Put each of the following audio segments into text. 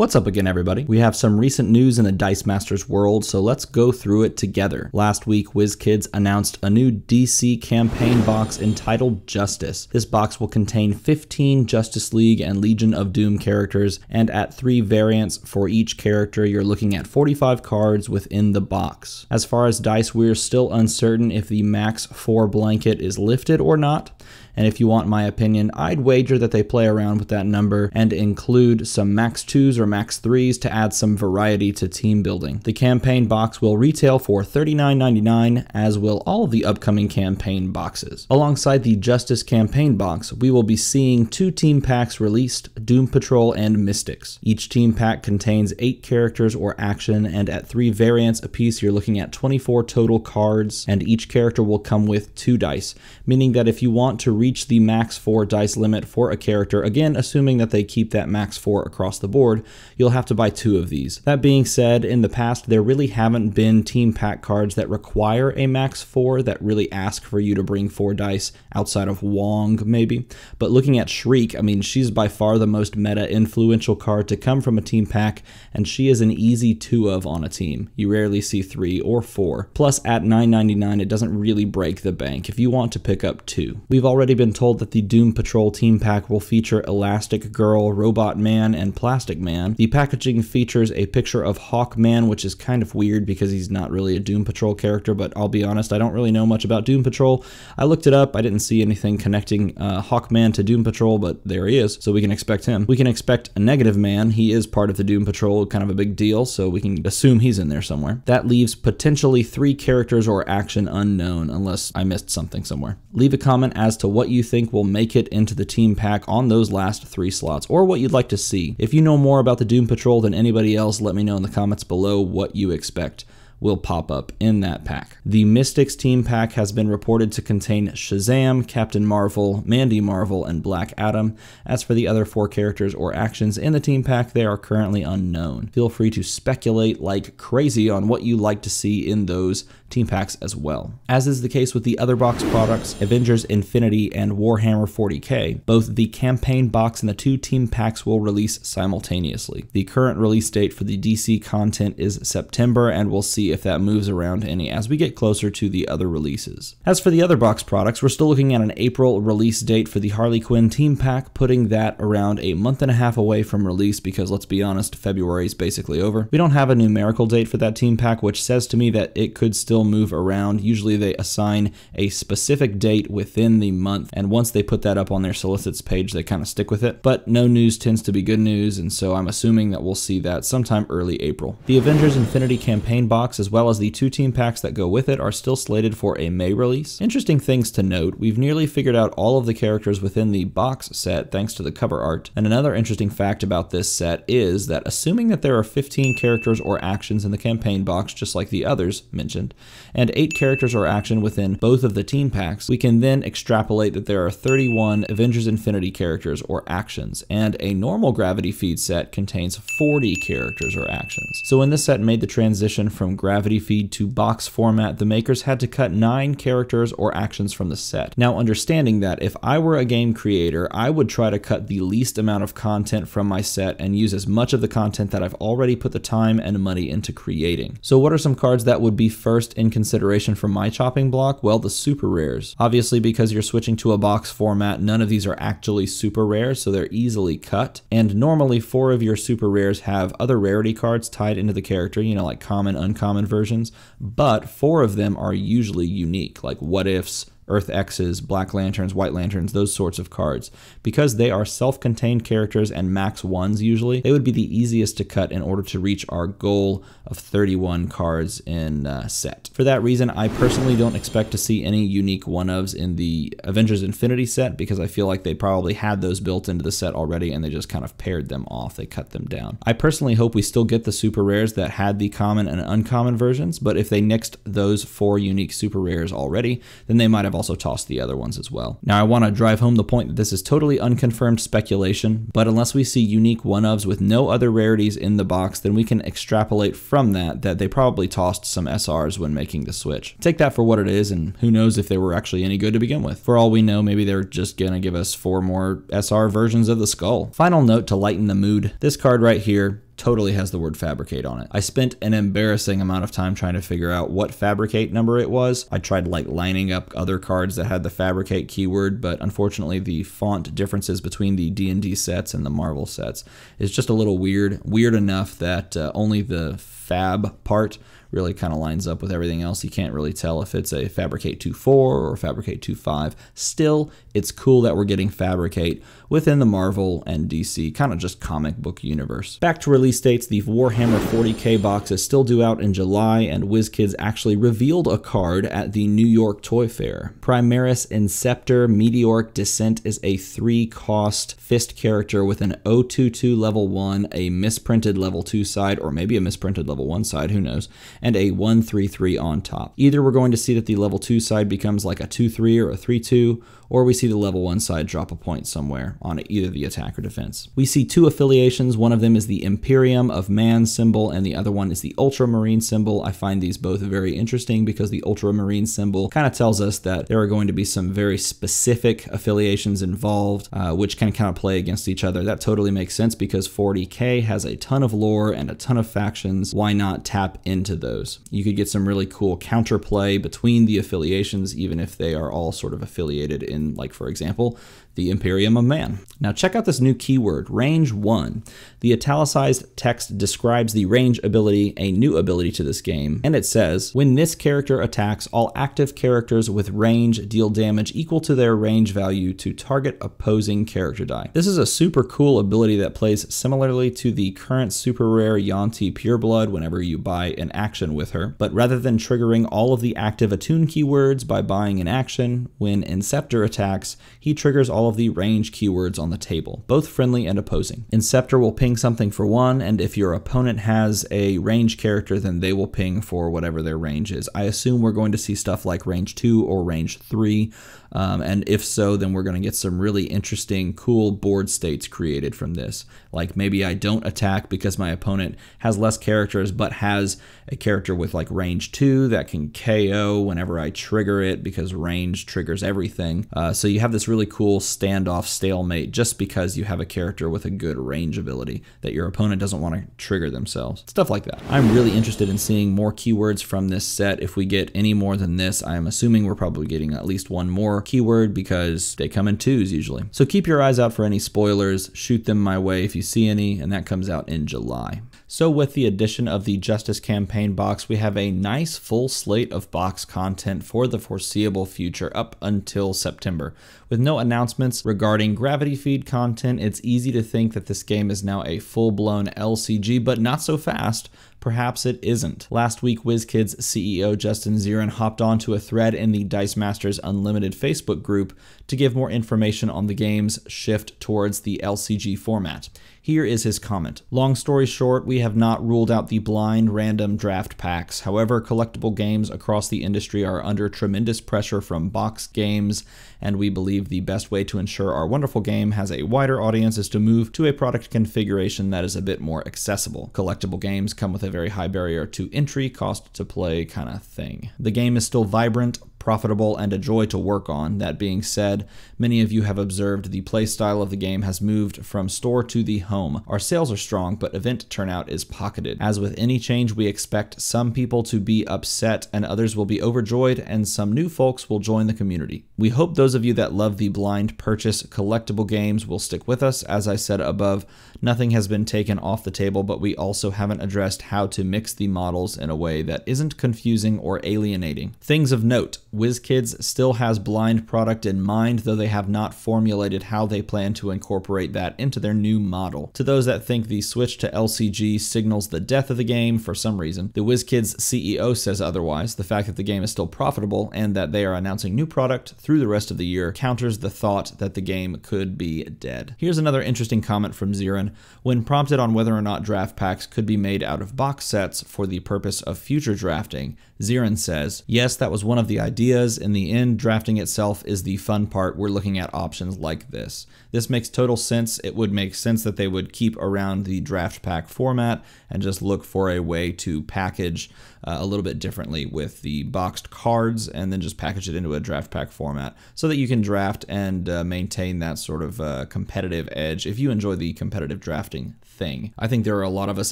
What's up again, everybody? We have some recent news in the Dice Masters world, so let's go through it together. Last week, WizKids announced a new DC campaign box entitled Justice. This box will contain 15 Justice League and Legion of Doom characters, and at 3 variants for each character, you're looking at 45 cards within the box. As far as dice, we're still uncertain if the max 4 blanket is lifted or not. And if you want my opinion, I'd wager that they play around with that number and include some max 2s or max 3s to add some variety to team building. The campaign box will retail for $39.99, as will all of the upcoming campaign boxes. Alongside the Justice campaign box, we will be seeing 2 team packs released, Doom Patrol and Mystics. Each team pack contains 8 characters or action, and at 3 variants apiece, you're looking at 24 total cards, and each character will come with 2 dice, meaning that if you want to reach the max 4 dice limit for a character, again assuming that they keep that max 4 across the board, you'll have to buy 2 of these. That being said, in the past there really haven't been team pack cards that require a max 4 that really ask for you to bring 4 dice, outside of Wong maybe. But looking at Shriek, I mean, she's by far the most meta influential card to come from a team pack, and she is an easy 2 of on a team. You rarely see 3 or 4. Plus at $9.99 it doesn't really break the bank if you want to pick up 2. We've already been told that the Doom Patrol team pack will feature Elastic Girl, Robot Man, and Plastic Man. The packaging features a picture of Hawkman, which is kind of weird because he's not really a Doom Patrol character, but I'll be honest, I don't really know much about Doom Patrol. I looked it up, I didn't see anything connecting Hawkman to Doom Patrol, but there he is, so we can expect him. We can expect a Negative Man. He is part of the Doom Patrol, kind of a big deal, so we can assume he's in there somewhere. That leaves potentially 3 characters or action unknown, unless I missed something somewhere. Leave a comment as to what you think will make it into the team pack on those last 3 slots, or what you'd like to see. If you know more about the Doom Patrol than anybody else, let me know in the comments below what you expect will pop up in that pack. The Mystics team pack has been reported to contain Shazam, Captain Marvel, Mandy Marvel, and Black Adam. As for the other 4 characters or actions in the team pack, they are currently unknown. Feel free to speculate like crazy on what you like to see in those team packs as well. As is the case with the other box products, Avengers Infinity and Warhammer 40k, both the campaign box and the 2 team packs will release simultaneously. The current release date for the DC content is September, and we'll see if that moves around any as we get closer to the other releases. As for the other box products, we're still looking at an April release date for the Harley Quinn team pack, putting that around a month and a half away from release because, let's be honest, February is basically over. We don't have a numerical date for that team pack, which says to me that it could still move around. Usually they assign a specific date within the month, and once they put that up on their solicits page, they kind of stick with it. But no news tends to be good news, and so I'm assuming that we'll see that sometime early April. The Avengers Infinity campaign box, as well as the 2 team packs that go with it, are still slated for a May release. Interesting things to note, we've nearly figured out all of the characters within the box set thanks to the cover art. And another interesting fact about this set is that assuming that there are 15 characters or actions in the campaign box, just like the others mentioned, and 8 characters or action within both of the team packs, we can then extrapolate that there are 31 Avengers Infinity characters or actions, and a normal Gravity Feed set contains 40 characters or actions. So when this set made the transition from Gravity Feed to box format, the makers had to cut 9 characters or actions from the set. Now, understanding that if I were a game creator, I would try to cut the least amount of content from my set and use as much of the content that I've already put the time and money into creating. So what are some cards that would be first in consideration for my chopping block? Well, the super rares. Obviously, because you're switching to a box format, none of these are actually super rares, so they're easily cut. And normally 4 of your super rares have other rarity cards tied into the character, you know, like common, uncommon versions, but 4 of them are usually unique, like What Ifs, Earth X's, Black Lanterns, White Lanterns, those sorts of cards. Because they are self-contained characters and max 1s usually, they would be the easiest to cut in order to reach our goal of 31 cards in set. For that reason, I personally don't expect to see any unique 1-ofs in the Avengers Infinity set because I feel like they probably had those built into the set already and they just kind of paired them off, they cut them down. I personally hope we still get the super rares that had the common and uncommon versions, but if they nixed those 4 unique super rares already, then they might have also tossed the other ones as well. Now, I want to drive home the point that this is totally unconfirmed speculation, but unless we see unique 1-ofs with no other rarities in the box, then we can extrapolate from that they probably tossed some SRs when making the switch. Take that for what it is, and who knows if they were actually any good to begin with. For all we know, maybe they're just gonna give us 4 more SR versions of the skull. Final note to lighten the mood, this card right here totally has the word fabricate on it. I spent an embarrassing amount of time trying to figure out what fabricate number it was. I tried like lining up other cards that had the fabricate keyword, but unfortunately the font differences between the D&D sets and the Marvel sets is just a little weird enough that only the fab part really kind of lines up with everything else. You can't really tell if it's a Fabricate 2.4 or Fabricate 2.5. Still, it's cool that we're getting Fabricate within the Marvel and DC kind of just comic book universe. Back to release dates, the Warhammer 40k box is still due out in July, and WizKids actually revealed a card at the New York Toy Fair. Primaris Inceptor Meteoric Descent is a 3-cost fist character with an 022 level 1, a misprinted level 2 side, or maybe a misprinted level 1 side, who knows, and a 133 on top. Either we're going to see that the level 2 side becomes like a 2-3 or a 3-2, or we see the level 1 side drop a point somewhere on either the attack or defense. We see 2 affiliations. One of them is the Imperium of Man symbol, and the other one is the Ultramarine symbol. I find these both very interesting because the Ultramarine symbol kind of tells us that there are going to be some very specific affiliations involved, which can kind of play against each other. That totally makes sense because 40k has a ton of lore and a ton of factions. Why not tap into those? You could get some really cool counterplay between the affiliations, even if they are all sort of affiliated in, like, for example, the Imperium of Man. Now check out this new keyword, range 1. The italicized text describes the range ability, a new ability to this game, and it says, when this character attacks, all active characters with range deal damage equal to their range value to target opposing character die. This is a super cool ability that plays similarly to the current super rare Yuan-Ti Pureblood whenever you buy an action with her, but rather than triggering all of the active attune keywords by buying an action, when Inceptor attacks, he triggers all of the range keywords on the table, both friendly and opposing. Inceptor will ping something for 1, and if your opponent has a range character, then they will ping for whatever their range is. I assume we're going to see stuff like range 2 or range 3, and if so, then we're going to get some really interesting, cool board states created from this. Like maybe I don't attack because my opponent has less characters, but has a character with like range 2 that can KO whenever I trigger it because range triggers everything. So you have this really cool standoff stalemate just because you have a character with a good range ability that your opponent doesn't want to trigger themselves. Stuff like that. I'm really interested in seeing more keywords from this set. If we get any more than this, I'm assuming we're probably getting at least one more keyword because they come in 2s usually. So keep your eyes out for any spoilers, shoot them my way if you see any, and that comes out in July. So with the addition of the Justice campaign box, we have a nice full slate of box content for the foreseeable future up until September. With no announcements regarding gravity feed content, it's easy to think that this game is now a full-blown LCG, but not so fast. Perhaps it isn't. Last week, WizKids CEO Justin Zirin hopped onto a thread in the Dice Masters Unlimited Facebook group to give more information on the game's shift towards the LCG format. Here is his comment. Long story short, we have not ruled out the blind random draft packs. However, collectible games across the industry are under tremendous pressure from box games, and we believe the best way to ensure our wonderful game has a wider audience is to move to a product configuration that is a bit more accessible. Collectible games come with a very high barrier to entry, cost to play kind of thing. The game is still vibrant, profitable, and a joy to work on. That being said, many of you have observed the playstyle of the game has moved from store to the home. Our sales are strong, but event turnout is pocketed. As with any change, we expect some people to be upset and others will be overjoyed, and some new folks will join the community. We hope those of you that love the blind purchase collectible games will stick with us. As I said above, nothing has been taken off the table, but we also haven't addressed how to mix the models in a way that isn't confusing or alienating. Things of note: WizKids still has blind product in mind, though they have not formulated how they plan to incorporate that into their new model. To those that think the switch to LCG signals the death of the game for some reason, the WizKids CEO says otherwise. The fact that the game is still profitable and that they are announcing new product through the rest of the year counters the thought that the game could be dead. Here's another interesting comment from Zirin. When prompted on whether or not draft packs could be made out of box sets for the purpose of future drafting, Zirin says, yes, that was one of the ideas. In the end, drafting itself is the fun part. We're looking at options like this. This makes total sense. It would make sense that they would keep around the draft pack format and just look for a way to package a little bit differently with the boxed cards, and then just package it into a draft pack format so that you can draft and maintain that sort of competitive edge if you enjoy the competitive drafting thing. I think there are a lot of us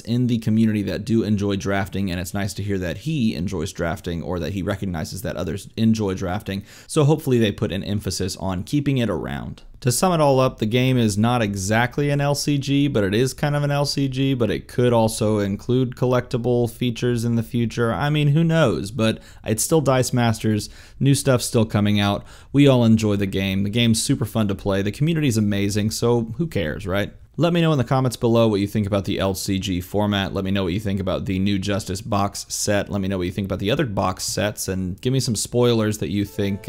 in the community that do enjoy drafting, and it's nice to hear that he enjoys drafting, or that he recognizes that others enjoy drafting, so hopefully they put an emphasis on keeping it around. To sum it all up, the game is not exactly an LCG, but it is kind of an LCG, but it could also include collectible features in the future. I mean, who knows, but it's still Dice Masters, new stuff's still coming out, we all enjoy the game, the game's super fun to play, the community's amazing, so who cares, right? Let me know in the comments below what you think about the LCG format. Let me know what you think about the new Justice box set. Let me know what you think about the other box sets, and give me some spoilers that you think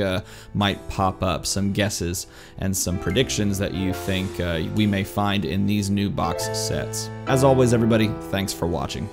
might pop up, some guesses, and some predictions that you think we may find in these new box sets. As always, everybody, thanks for watching.